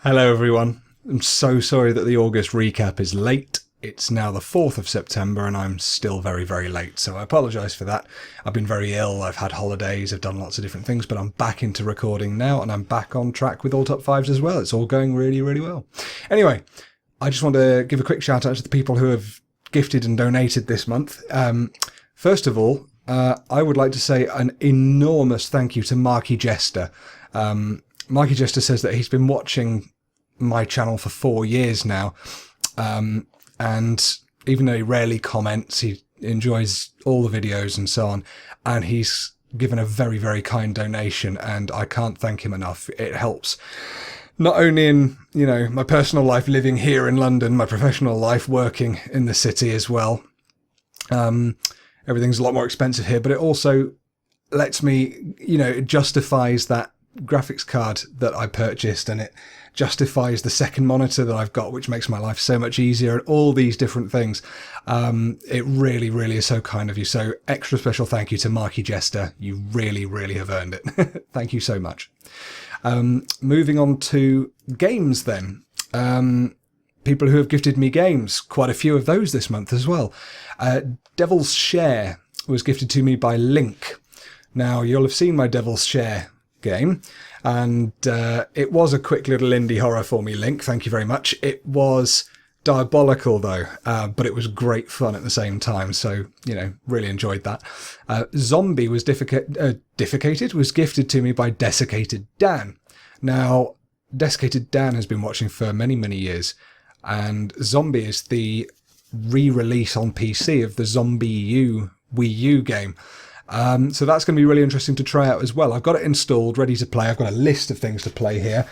Hello everyone. I'm so sorry that the August recap is late. It's now the 4th of September and I'm still very, very late, so I apologise for that. I've been very ill, I've had holidays, I've done lots of different things, but I'm back into recording now and I'm back on track with all top fives as well. It's all going really, really well. Anyway, I just want to give a quick shout out to the people who have gifted and donated this month. First of all, I would like to say an enormous thank you to Marky Jester. Marky Jester says that he's been watching my channel for 4 years now, and even though he rarely comments, he enjoys all the videos and so on, and he's given a very, very kind donation, and I can't thank him enough. It helps not only in, my personal life living here in London, my professional life working in the city as well. Everything's a lot more expensive here, but it also lets me, it justifies that graphics card that I purchased, and it justifies the second monitor that I've got, which makes my life so much easier, and all these different things. It really, really is so kind of you. So extra special thank you to Marky Jester. You really, really have earned it. Thank you so much. Moving on to games then. People who have gifted me games, quite a few of those this month as well. Devil's Share was gifted to me by Link. Now, you'll have seen my Devil's Share game, and it was a quick little indie horror for me, Link. Thank you very much. It was diabolical though, but it was great fun at the same time, so really enjoyed that. Zombie was was gifted to me by Desiccated Dan. Now, Desiccated Dan has been watching for many, many years, and Zombie is the re-release on PC of the Zombie U Wii U game. So that's going to be really interesting to try out as well. I've got it installed, ready to play. I've got a list of things to play here.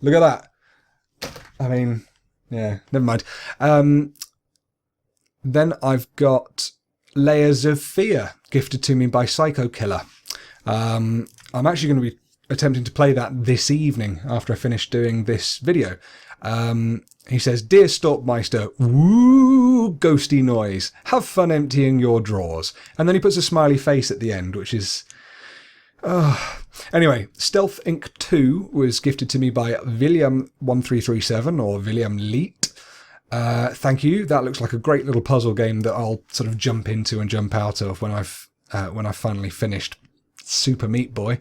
Look at that. I mean, yeah, never mind. Then I've got Layers of Fear, gifted to me by Psycho Killer. I'm actually going to be attempting to play that this evening after I finish doing this video. He says, "Dear Storpmeister, woo, ghosty noise. Have fun emptying your drawers." And then he puts a smiley face at the end, which is... Anyway, Stealth Inc. 2 was gifted to me by William1337, or William Leet. Thank you. That looks like a great little puzzle game that I'll sort of jump into and jump out of when I've finally finished Super Meat Boy.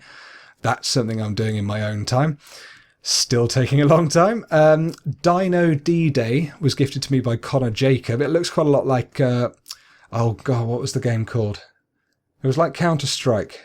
That's something I'm doing in my own time. Still taking a long time. Dino D-Day was gifted to me by Connor Jacob. It looks quite a lot like... oh, God, what was the game called? It was like Counter-Strike.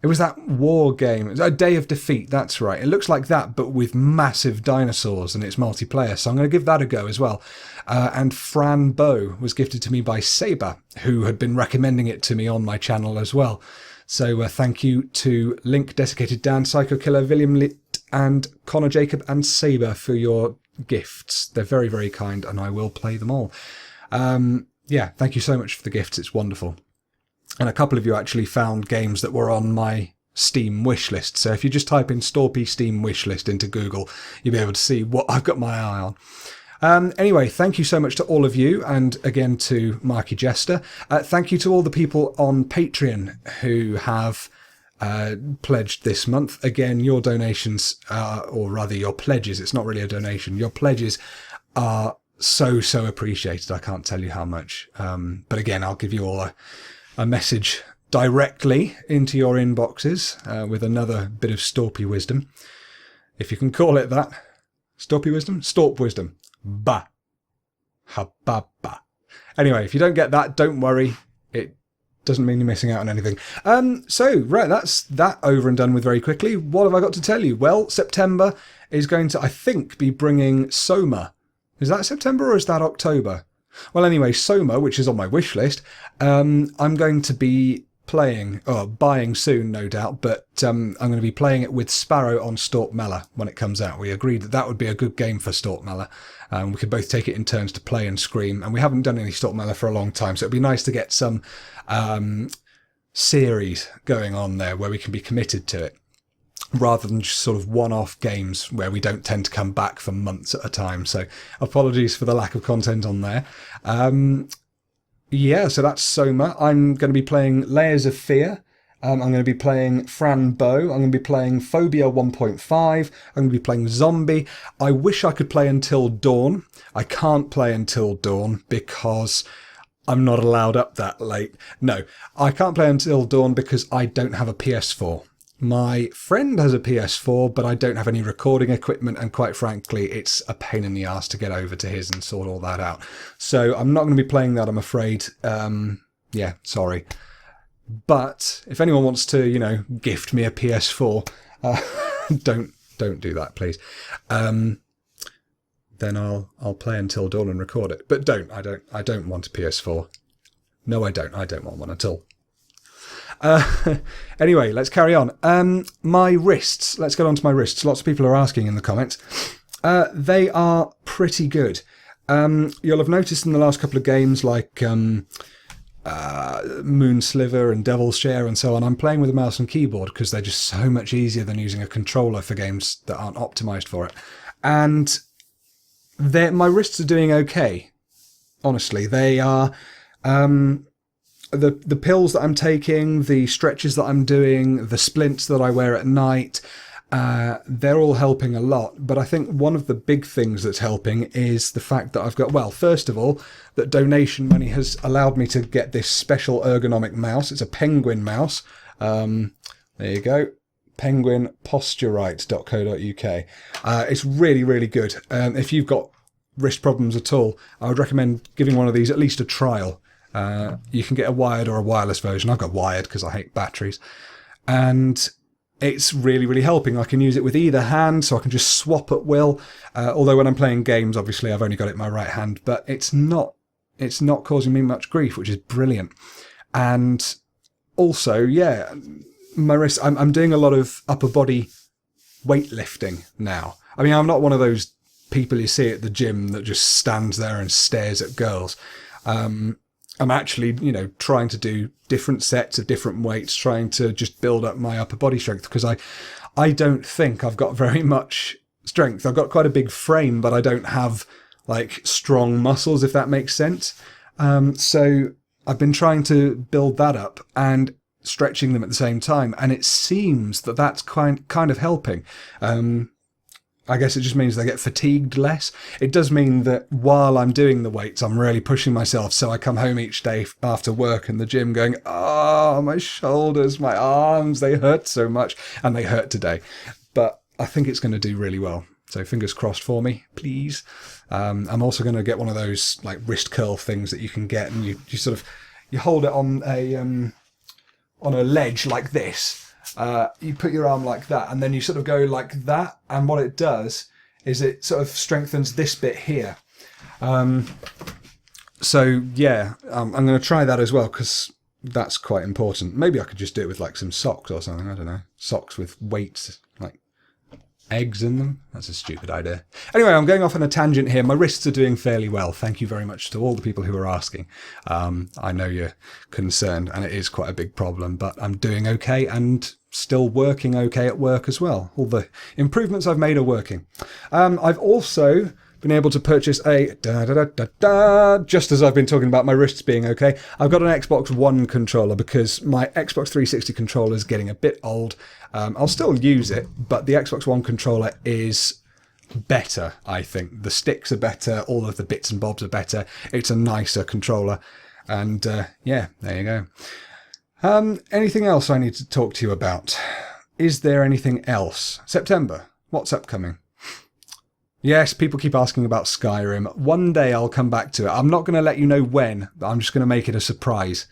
It was that war game. It was A Day of Defeat, that's right. It looks like that, but with massive dinosaurs, and it's multiplayer, so I'm going to give that a go as well. And Fran Bow was gifted to me by Saber, who had been recommending it to me on my channel as well. So thank you to Link, Desiccated Dan, Psycho Killer, William Litt, and Connor Jacob and Saber for your gifts. They're very, very kind, and I will play them all. Yeah, thank you so much for the gifts. It's wonderful. And a couple of you actually found games that were on my Steam wishlist. So if you just type in Storpey Steam wishlist into Google, you'll be able to see what I've got my eye on. Anyway, thank you so much to all of you, and again to Marky Jester. Thank you to all the people on Patreon who have pledged this month. Again, your donations, or rather your pledges, it's not really a donation, your pledges are so appreciated. I can't tell you how much. But again, I'll give you all a message directly into your inboxes with another bit of Storpey wisdom, if you can call it that. Storpey wisdom? Storp wisdom. Ba. Ha ba ba. Anyway, if you don't get that, don't worry. It doesn't mean you're missing out on anything. So, right, that's that over and done with very quickly. What have I got to tell you? Well, September is going to, I think, be bringing Soma. Is that September or is that October? Well, anyway, Soma, which is on my wish list, I'm going to be playing, or buying soon, no doubt, but I'm going to be playing it with Sparrow on Storpmella when it comes out. We agreed that that would be a good game for Storpmella. We could both take it in turns to play and scream, and we haven't done any Storpmella for a long time, so it'd be nice to get some series going on there where we can be committed to it, rather than just sort of one-off games where we don't tend to come back for months at a time. So apologies for the lack of content on there. Yeah, so that's Soma. I'm going to be playing Layers of Fear, I'm going to be playing Fran Bow. I'm going to be playing Phobia 1.5. I'm going to be playing Zombie. I wish I could play Until Dawn. I can't play Until Dawn because I'm not allowed up that late. No, I can't play Until Dawn because I don't have a PS4. My friend has a PS4, but I don't have any recording equipment, and quite frankly, it's a pain in the ass to get over to his and sort all that out. So I'm not going to be playing that, I'm afraid. Yeah, sorry. But if anyone wants to, gift me a PS4, don't do that, please. Then I'll play Until Dawn and record it. But I don't want a PS4. No, I don't want one at all. Anyway, let's carry on. My wrists. Let's get on to my wrists. Lots of people are asking in the comments. They are pretty good. You'll have noticed in the last couple of games, like Moon Sliver and Devil's Share and so on, I'm playing with a mouse and keyboard because they're just so much easier than using a controller for games that aren't optimized for it. And my wrists are doing okay. Honestly, they are. The pills that I'm taking, the stretches that I'm doing, the splints that I wear at night, they're all helping a lot. But I think one of the big things that's helping is the fact that I've got, well, first of all, that donation money has allowed me to get this special ergonomic mouse. It's a Penguin mouse. There you go. penguinposturite.co.uk. It's really, really good. If you've got wrist problems at all, I would recommend giving one of these at least a trial. You can get a wired or a wireless version. I've got wired because I hate batteries. And it's really, really helping. I can use it with either hand, so I can just swap at will. Although when I'm playing games, obviously I've only got it in my right hand, but it's not causing me much grief, which is brilliant. And also, yeah, my wrist, I'm doing a lot of upper body weightlifting now. I mean, I'm not one of those people you see at the gym that just stands there and stares at girls. I'm actually, trying to do different sets of different weights, trying to just build up my upper body strength, because I don't think I've got very much strength. I've got quite a big frame, but I don't have strong muscles, if that makes sense. So I've been trying to build that up and stretching them at the same time, and it seems that that's kind of helping. I guess it just means they get fatigued less. It does mean that while I'm doing the weights, I'm really pushing myself. So I come home each day after work in the gym going, my shoulders, my arms, they hurt so much. And they hurt today. But I think it's going to do really well. So fingers crossed for me, please. I'm also going to get one of those wrist curl things that you can get, and you hold it on a ledge like this. You put your arm like that, and then you sort of go like that, and what it does is it sort of strengthens this bit here. So yeah, I'm going to try that as well, because that's quite important. Maybe I could just do it with some socks or something, I don't know. Socks with weights, eggs in them. That's a stupid idea. Anyway, I'm going off on a tangent here. My wrists are doing fairly well. Thank you very much to all the people who are asking. I know you're concerned, and it is quite a big problem, but I'm doing okay and still working okay at work as well. All the improvements I've made are working. I've also been able to purchase just as I've been talking about my wrists being okay, I've got an Xbox One controller, because my Xbox 360 controller is getting a bit old. I'll still use it, but the Xbox One controller is better, I think. The sticks are better, all of the bits and bobs are better. It's a nicer controller. And yeah, there you go. Anything else I need to talk to you about? Is there anything else? September, what's upcoming? Yes, people keep asking about Skyrim. One day I'll come back to it. I'm not going to let you know when, but I'm just going to make it a surprise.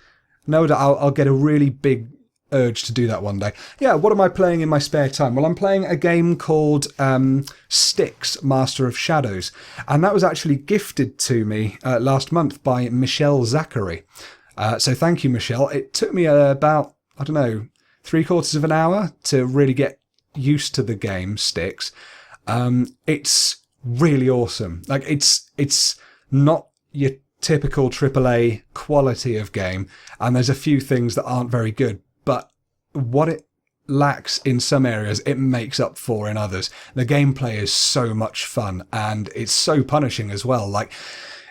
No doubt I'll get a really big urge to do that one day. Yeah, what am I playing in my spare time? Well, I'm playing a game called Styx, Master of Shadows. And that was actually gifted to me last month by Michelle Zachary. So thank you, Michelle. It took me about, 3/4 of an hour to really get used to the game, Styx. It's really awesome. It's not your typical AAA quality of game, and there's a few things that aren't very good, but what it lacks in some areas, it makes up for in others. The gameplay is so much fun, and it's so punishing as well.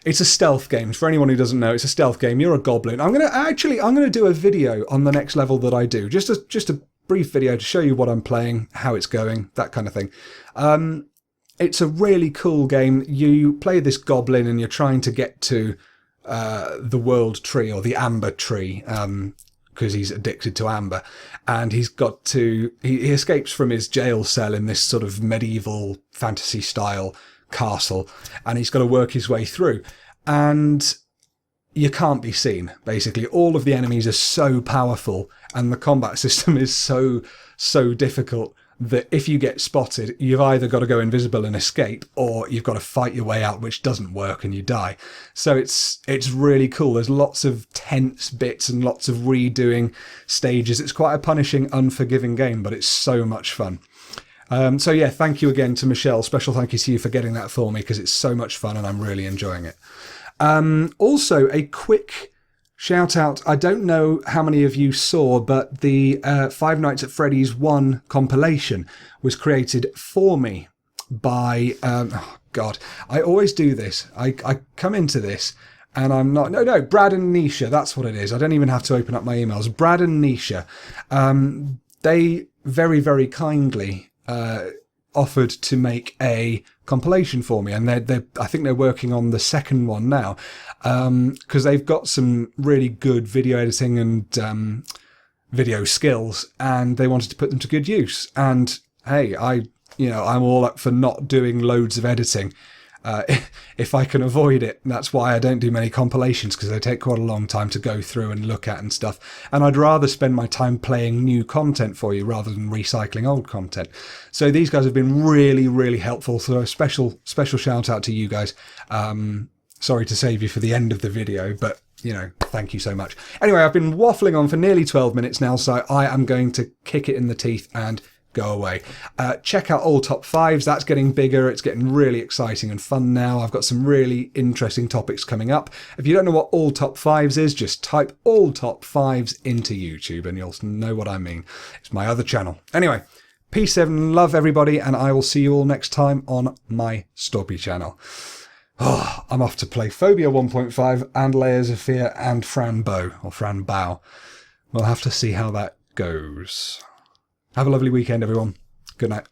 It's a stealth game. For anyone who doesn't know, it's a stealth game. You're a goblin. I'm gonna do a video on the next level that I do. Just a brief video to show you what I'm playing, how it's going, that kind of thing. It's a really cool game. You play this goblin and you're trying to get to the world tree, or the amber tree, because he's addicted to amber, and he escapes from his jail cell in this sort of medieval fantasy style castle, and he's got to work his way through, and you can't be seen. Basically, all of the enemies are so powerful, and the combat system is so difficult that if you get spotted, you've either got to go invisible and escape, or you've got to fight your way out, which doesn't work and you die. So it's really cool. There's lots of tense bits and lots of redoing stages. It's quite a punishing, unforgiving game, but it's so much fun. So yeah, thank you again to Michelle. Special thank you to you for getting that for me, because it's so much fun and I'm really enjoying it. Also, a quick shout out. I don't know how many of you saw, but the Five Nights at Freddy's 1 compilation was created for me by, oh God, I always do this. I come into this and I'm not, no, Brad and Nisha, that's what it is. I don't even have to open up my emails. Brad and Nisha, they very, very kindly offered to make a compilation for me, and I think they're working on the second one now, because they've got some really good video editing and video skills, and they wanted to put them to good use. And hey, I'm all up for not doing loads of editing if I can avoid it. That's why I don't do many compilations, because they take quite a long time to go through and look at and stuff. And I'd rather spend my time playing new content for you rather than recycling old content. So these guys have been really, really helpful. So a special shout out to you guys. Sorry to save you for the end of the video, but thank you so much. Anyway, I've been waffling on for nearly 12 minutes now, so I am going to kick it in the teeth and go away. Check out all top fives. That's getting bigger. It's getting really exciting and fun now. I've got some really interesting topics coming up. If you don't know what all top fives is, just type all top fives into YouTube and you'll know what I mean. It's my other channel. Anyway, peace and love everybody, and I will see you all next time on my Storpey channel. Oh, I'm off to play Phobia 1.5 and Layers of Fear and Fran Bow. We'll have to see how that goes. Have a lovely weekend, everyone. Good night.